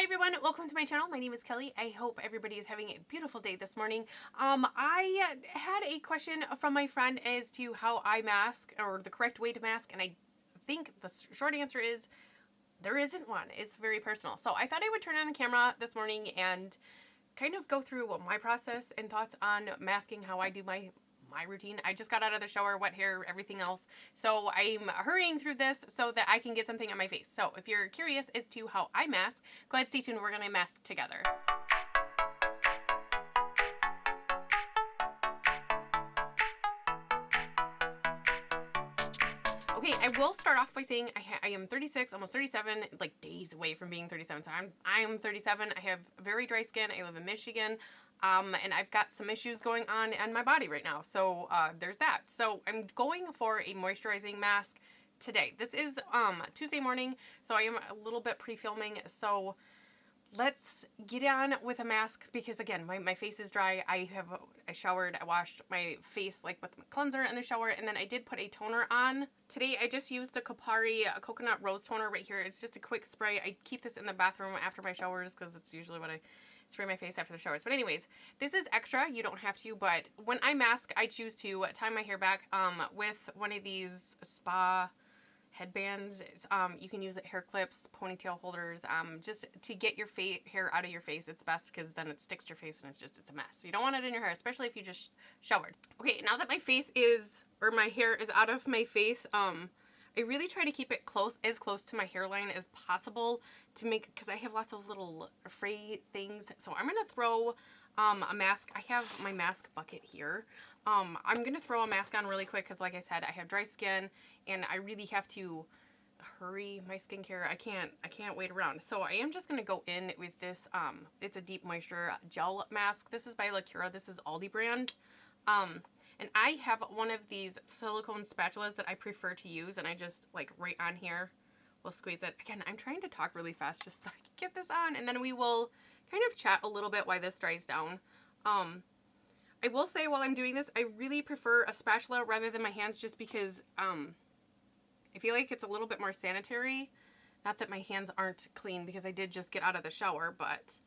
Hi everyone, welcome to my channel. My name is Kelly. I hope everybody is having a beautiful day this morning. I had a question from my friend as to how I mask, or the correct way to mask, and I think the short answer is there isn't one. It's very personal. So I thought I would turn on the camera this morning and kind of go through my process and thoughts on masking, how I do my routine. I just got out of the shower, wet hair, everything else. So I'm hurrying through this so that I can get something on my face. So if you're curious as to how I mask, go ahead, stay tuned. We're going to mask together. Okay, I will start off by saying I am 36, almost 37, like days away from being 37. So I'm 37. I have very dry skin. I live in Michigan. And I've got some issues going on my body right now. So there's that. So I'm going for a moisturizing mask today. This is Tuesday morning, so I am a little bit pre-filming. So let's get on with a mask because, again, my face is dry. I showered, I washed my face like with my cleanser in the shower, and then I did put a toner on. Today I just used the Kopari Coconut Rose Toner right here. It's just a quick spray. I keep this in the bathroom after my showers because it's usually what I spray my face after the showers. But anyways, this is extra. You don't have to, but when I mask, I choose to tie my hair back with one of these spa headbands. You can use it, hair clips, ponytail holders, just to get your hair out of your face. It's best because then it sticks to your face and it's a mess. You don't want it in your hair, especially if you just showered. Okay, now that my face is, or my hair is out of my face, I really try to keep it as close to my hairline as possible to make, because I have lots of little fray things. So I'm going to throw a mask. I have my mask bucket here. I'm going to throw a mask on really quick because, like I said, I have dry skin and I really have to hurry my skincare. I can't wait around. So I am just going to go in with this. It's a deep moisture gel mask. This is by Lacura. This is Aldi brand. And I have one of these silicone spatulas that I prefer to use, and I just, like, right on here will squeeze it. Again, I'm trying to talk really fast just to get this on, and then we will kind of chat a little bit while this dries down. I will say while I'm doing this, I really prefer a spatula rather than my hands just because I feel like it's a little bit more sanitary. Not that my hands aren't clean because I did just get out of the shower, but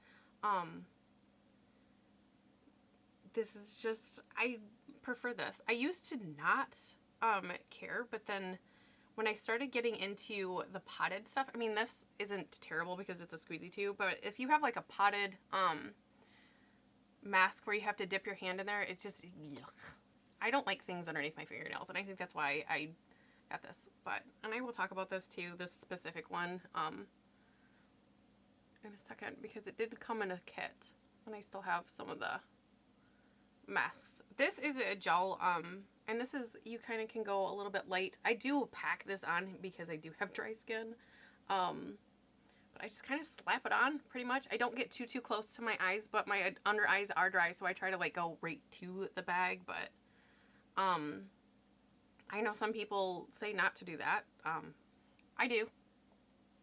this is just, I prefer this. I used to not care, but then when I started getting into the potted stuff, I mean, this isn't terrible because it's a squeezy tube, but if you have like a potted mask where you have to dip your hand in there, it's just, yuck. I don't like things underneath my fingernails, and I think that's why I got this. And I will talk about this too, this specific one, in a second, because it did come in a kit, and I still have some of the masks. This is a gel, and this is, you kind of can go a little bit light. I do pack this on because I do have dry skin, but I just kind of slap it on pretty much. I don't get too close to my eyes, but my under eyes are dry, so I try to like go right to the bag. But I know some people say not to do that. I do.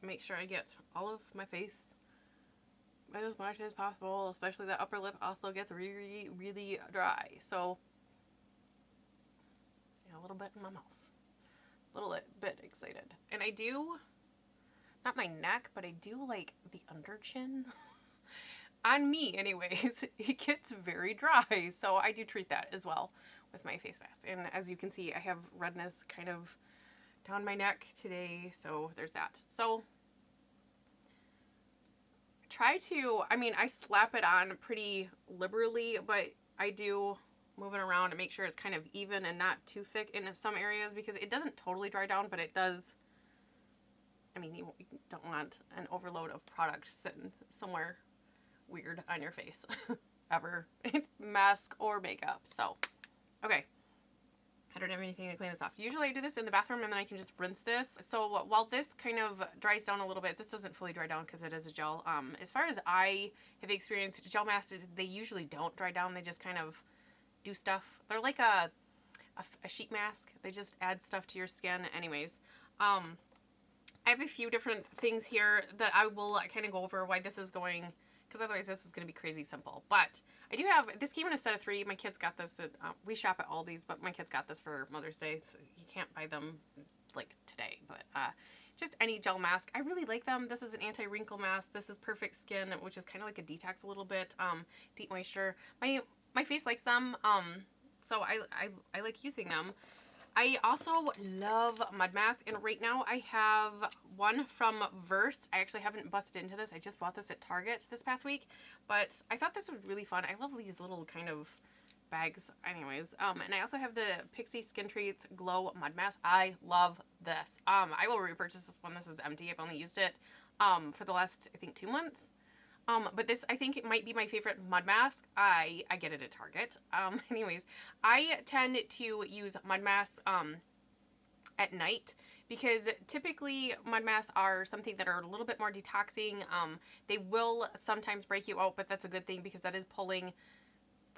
Make sure I get all of my face as much as possible, especially the upper lip also gets really dry. So yeah, a little bit in my mouth, a little bit excited. And I do, not my neck, but I do like the under chin. On me anyways, it gets very dry, so I do treat that as well with my face mask. And as you can see, I have redness kind of down my neck today, so there's that. So try to, I mean, I slap it on pretty liberally, but I do move it around to make sure it's kind of even and not too thick in some areas, because it doesn't totally dry down, but it does. I mean, you don't want an overload of product sitting somewhere weird on your face ever, mask or makeup. So okay, I don't have anything to clean this off. Usually I do this in the bathroom and then I can just rinse this. So while this kind of dries down a little bit, this doesn't fully dry down because it is a gel. As far as I have experienced, gel masks, they usually don't dry down. They just kind of do stuff. They're like a sheet mask. They just add stuff to your skin. Anyways, I have a few different things here that I will kind of go over why this is going, because otherwise this is going to be crazy simple. But I do have, this came in a set of 3. My kids got this at, we shop at Aldi's, but my kids got this for Mother's Day. So you can't buy them like today, but just any gel mask. I really like them. This is an anti-wrinkle mask. This is Perfect Skin, which is kind of like a detox a little bit, deep moisture. My face likes them, so I like using them. I also love mud mask, and right now I have one from Verse. I actually haven't busted into this. I just bought this at Target this past week, but I thought this was really fun. I love these little kind of bags anyways. And I also have the Pixie Skin Treats Glow Mud Mask. I love this. I will repurchase this one. This is empty. I've only used it for the last, I think, 2 months. But this, I think it might be my favorite mud mask. I get it at Target. Anyways, I tend to use mud masks at night because typically mud masks are something that are a little bit more detoxing. They will sometimes break you out, but that's a good thing because that is pulling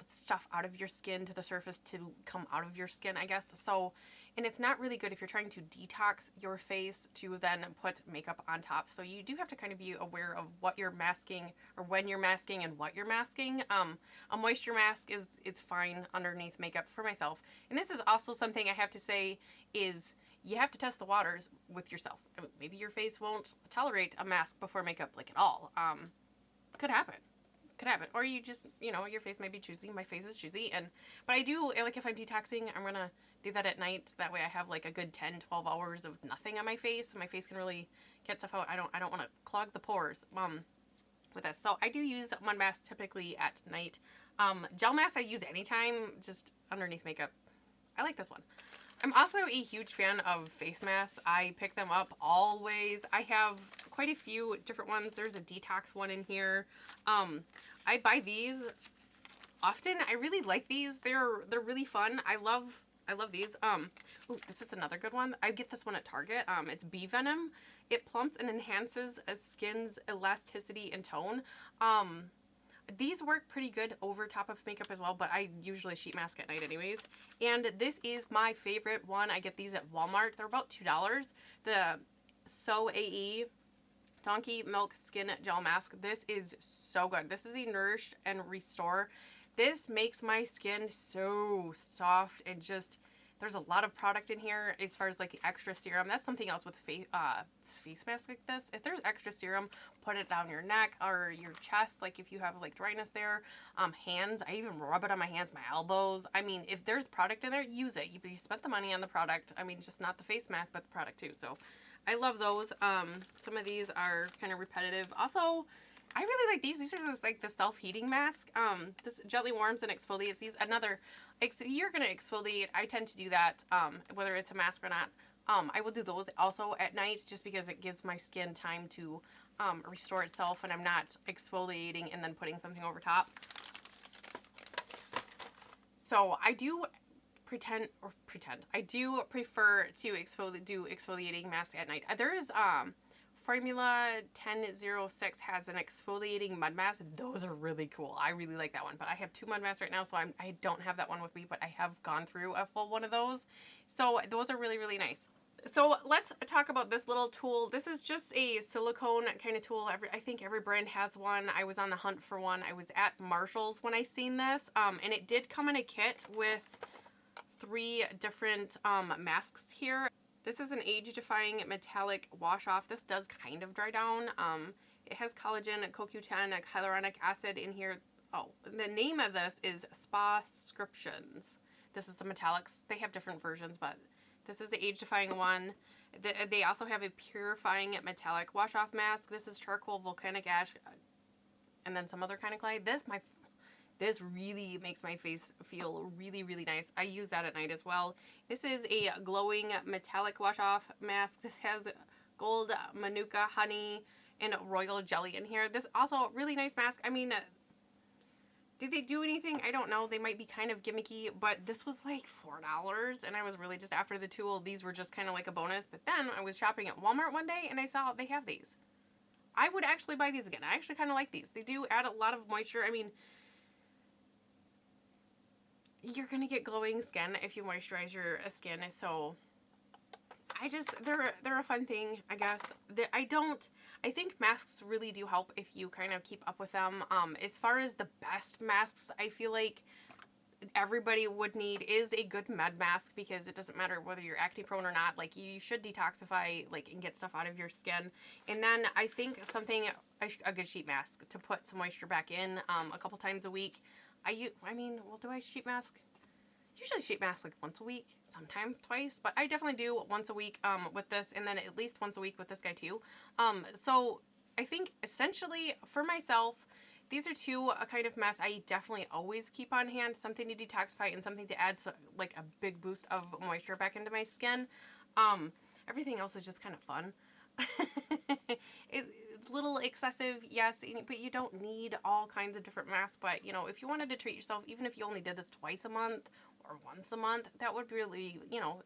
stuff out of your skin to the surface to come out of your skin, I guess. So, and it's not really good if you're trying to detox your face to then put makeup on top. So you do have to kind of be aware of what you're masking or when you're masking and what you're masking. A moisture mask it's fine underneath makeup for myself. And this is also something I have to say is you have to test the waters with yourself. Maybe your face won't tolerate a mask before makeup like at all. Could happen. Could happen. Or you just, you know, your face might be choosy. My face is choosy. But I do, like, if I'm detoxing, I'm going to do that at night. That way I have, like, a good 10, 12 hours of nothing on my face. My face can really get stuff out. I don't want to clog the pores with this. So I do use mud masks typically at night. Gel masks I use anytime, just underneath makeup. I like this one. I'm also a huge fan of face masks. I pick them up always. I have quite a few different ones. There's a detox one in here. I buy these often. I really like these. They're really fun. I love these. Ooh, this is another good one. I get this one at Target. It's bee venom. It plumps and enhances a skin's elasticity and tone. These work pretty good over top of makeup as well, but I usually sheet mask at night anyways. And this is my favorite one. I get these at Walmart. They're about $2. The So AE Donkey Milk Skin Gel Mask. This is so good. This is a Nourish and Restore. This makes my skin so soft and just, there's a lot of product in here as far as like the extra serum. That's something else with face masks like this. If there's extra serum, put it down your neck or your chest, like if you have like dryness there. Hands, I even rub it on my hands, my elbows. I mean, if there's product in there, use it. You spent the money on the product. I mean, just not the face mask, but the product too. So I love those. Some of these are kind of repetitive. Also, I really like these. These are just like the self-heating mask. This gently warms and exfoliates. These another, you're gonna exfoliate. I tend to do that, whether it's a mask or not. I will do those also at night just because it gives my skin time to restore itself, and I'm not exfoliating and then putting something over top. So I do I do prefer to do exfoliating mask at night. There is Formula 1006 has an exfoliating mud mask. Those are really cool. I really like that one, but I have 2 mud masks right now, so I don't have that one with me, but I have gone through a full one of those. So those are really, really nice. So let's talk about this little tool. This is just a silicone kind of tool. I think every brand has one. I was on the hunt for one. I was at Marshall's when I seen this, and it did come in a kit with 3 different masks here. This is an age-defying metallic wash-off. This does kind of dry down. It has collagen, CoQ10, hyaluronic acid in here. Oh, the name of this is Spa-scriptions. This is the metallics. They have different versions, but this is the age-defying one. They also have a purifying metallic wash-off mask. This is charcoal, volcanic ash, and then some other kind of clay. This really makes my face feel really, really nice. I use that at night as well. This is a glowing metallic wash-off mask. This has gold manuka honey and royal jelly in here. This also really nice mask. I mean, did they do anything? I don't know. They might be kind of gimmicky, but this was like $4, and I was really just after the tool. These were just kind of like a bonus. But then I was shopping at Walmart one day, and I saw they have these. I would actually buy these again. I actually kind of like these. They do add a lot of moisture. I mean, you're going to get glowing skin if you moisturize your skin, so they're a fun thing, I guess. I think masks really do help if you kind of keep up with them. As far as the best masks, I feel like everybody would need is a good med mask, because it doesn't matter whether you're acne prone or not. Like, you should detoxify, like, and get stuff out of your skin. And then I think a good sheet mask to put some moisture back in a couple times a week. Do I sheet mask? Usually sheet mask like once a week, sometimes twice, but I definitely do once a week with this, and then at least once a week with this guy too. So I think essentially for myself, these are two kind of masks I definitely always keep on hand, something to detoxify and something to add like a big boost of moisture back into my skin. Everything else is just kind of fun. It's a little excessive, yes, but you don't need all kinds of different masks. But, you know, if you wanted to treat yourself, even if you only did this twice a month or once a month, that would really, you know,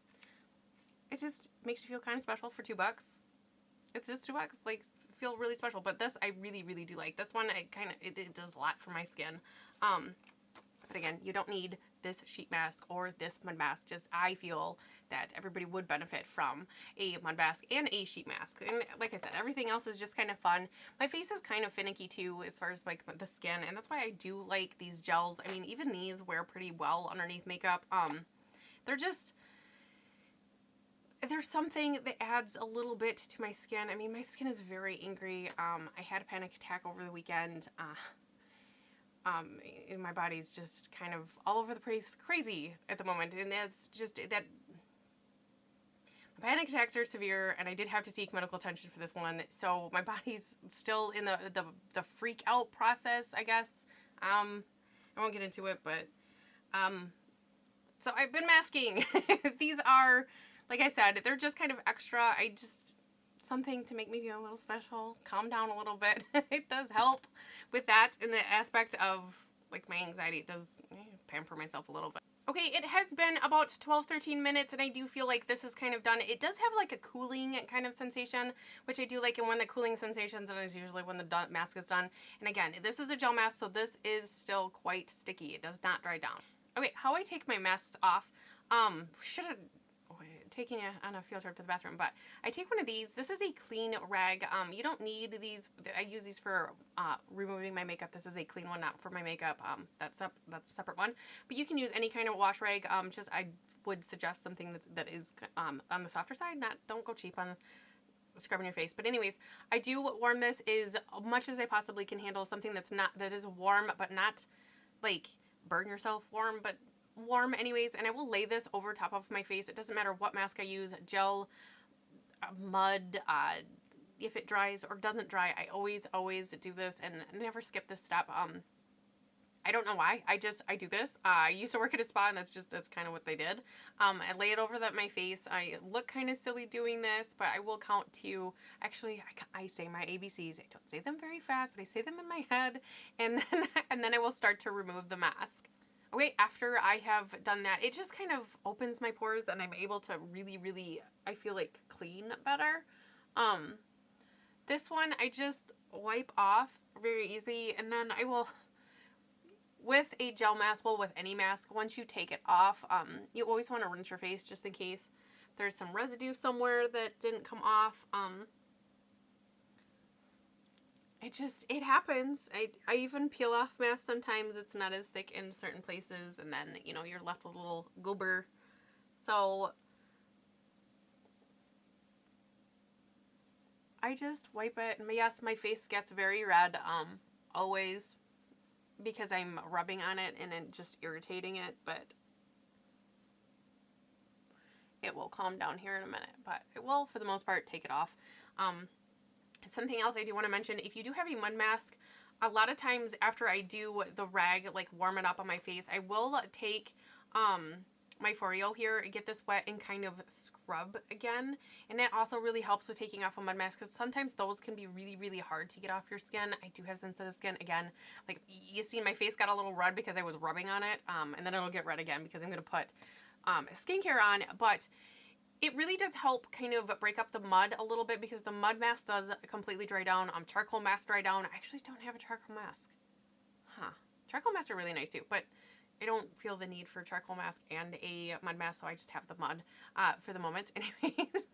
it just makes you feel kind of special for $2. It's just $2, like, feel really special. But this, I really, really do like. This one, it does a lot for my skin. But again, you don't need this sheet mask or this mud mask. Just, I feel that everybody would benefit from a mud mask and a sheet mask. And like I said, everything else is just kind of fun. My face is kind of finicky too as far as like the skin, and that's why I do like these gels. I mean, even these wear pretty well underneath makeup. There's something that adds a little bit to my skin. I mean, my skin is very angry. I had a panic attack over the weekend. And my body's just kind of all over the place, crazy at the moment, and that's just that. My panic attacks are severe, and I did have to seek medical attention for this one. So my body's still in the freak out process, I guess. I won't get into it, but so I've been masking. These are, like I said, they're just kind of extra. Something to make me feel a little special, calm down a little bit. It does help with that in the aspect of like my anxiety. It does pamper myself a little bit. Okay, it has been about 12-13 minutes, and I do feel like this is kind of done. It does have like a cooling kind of sensation, which I do like, and when the cooling sensation is usually when the mask is done. And again, this is a gel mask, so this is still quite sticky. It does not dry down. Okay, how I take my masks off, should have taking you on a field trip to the bathroom, but I take one of these. This is a clean rag. You don't need these. I use these for removing my makeup. This is a clean one, not for my makeup. That's a separate one. But you can use any kind of wash rag. I would suggest something that is on the softer side. Don't go cheap on scrubbing your face. But anyways, I do warm this as much as I possibly can handle. Something that is warm, but not like burn yourself warm, but warm anyways. And I will lay this over top of my face. It doesn't matter what mask I use, gel, mud, if it dries or doesn't dry, I always do this and never skip this step. I don't know why. I do this. I used to work at a spa, and that's kind of what they did. I lay it over my face. I look kind of silly doing this, but I will count to, actually, I say my ABCs. I don't say them very fast, but I say them in my head, and then I will start to remove the mask. Okay, after I have done that, it just kind of opens my pores, and I'm able to really, really, I feel like, clean better. This one, I just wipe off very easy, and then I will, with a gel mask, well, with any mask, once you take it off, you always want to rinse your face just in case there's some residue somewhere that didn't come off. It happens. I even peel off masks sometimes. It's not as thick in certain places, and then, you're left with a little goober. So I just wipe it. And yes, my face gets very red, always, because I'm rubbing on it and it just irritating it, but it will calm down here in a minute. But it will, for the most part, take it off. Something else I do want to mention, if you do have a mud mask, a lot of times after I do the rag, like warm it up on my face, I will take my Foreo here, get this wet, and kind of scrub again. And that also really helps with taking off a mud mask, because sometimes those can be really, really hard to get off your skin. I do have sensitive skin. Again, like you see, my face got a little red because I was rubbing on it, and then it'll get red again because I'm going to put skincare on. But it really does help kind of break up the mud a little bit, because the mud mask does completely dry down. Charcoal masks dry down. I actually don't have a charcoal mask. Charcoal masks are really nice too, but don't feel the need for charcoal mask and a mud mask, so I just have the mud for the moment. Anyways,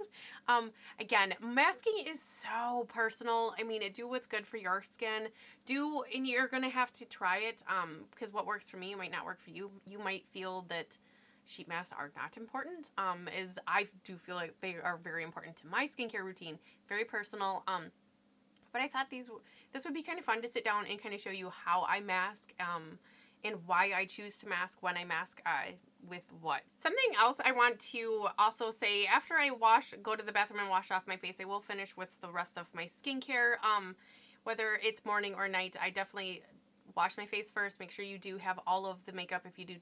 again, masking is so personal. I mean, do what's good for your skin. And you're gonna have to try it because what works for me might not work for you. You might feel that sheet masks are not important. Is I do feel like they are very important to my skincare routine. Very personal. But I thought this would be kind of fun to sit down and kind of show you how I mask. And why I choose to mask when I mask with what. Something else I want to also say, after I go to the bathroom and wash off my face, I will finish with the rest of my skincare. Whether it's morning or night, I definitely wash my face first. Make sure you do have all of the makeup. If you do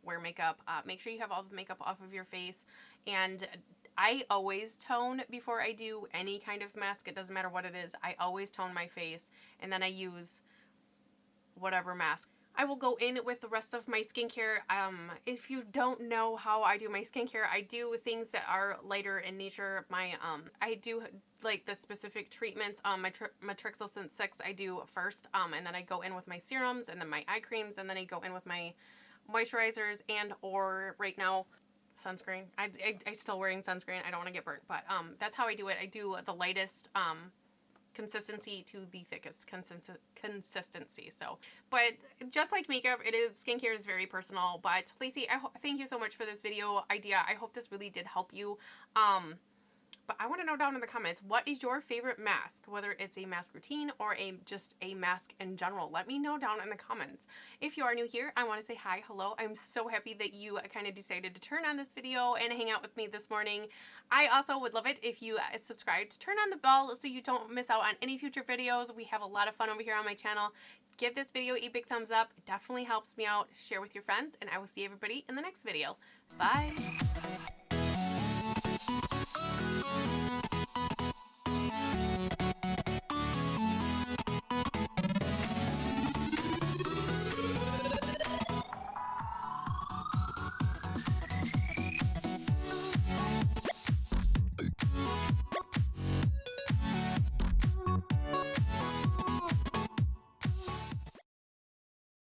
wear makeup, make sure you have all the makeup off of your face. And I always tone before I do any kind of mask. It doesn't matter what it is. I always tone my face, and then I use whatever mask. I will go in with the rest of my skincare. If you don't know how I do my skincare, I do things that are lighter in nature. I do like the specific treatments. My Matrixyl Sense 6 I do first, and then I go in with my serums, and then my eye creams, and then I go in with my moisturizers and or right now sunscreen. I still wearing sunscreen. I don't want to get burnt, but that's how I do it. I do the lightest consistency to the thickest consistency. So, but just like makeup, skincare is very personal. But Lacey, thank you so much for this video idea. I hope this really did help you. But I want to know down in the comments, what is your favorite mask? Whether it's a mask routine or just a mask in general. Let me know down in the comments. If you are new here, I want to say hi, hello. I'm so happy that you kind of decided to turn on this video and hang out with me this morning. I also would love it if you subscribe, turn on the bell so you don't miss out on any future videos. We have a lot of fun over here on my channel. Give this video a big thumbs up. It definitely helps me out. Share with your friends, and I will see everybody in the next video. Bye.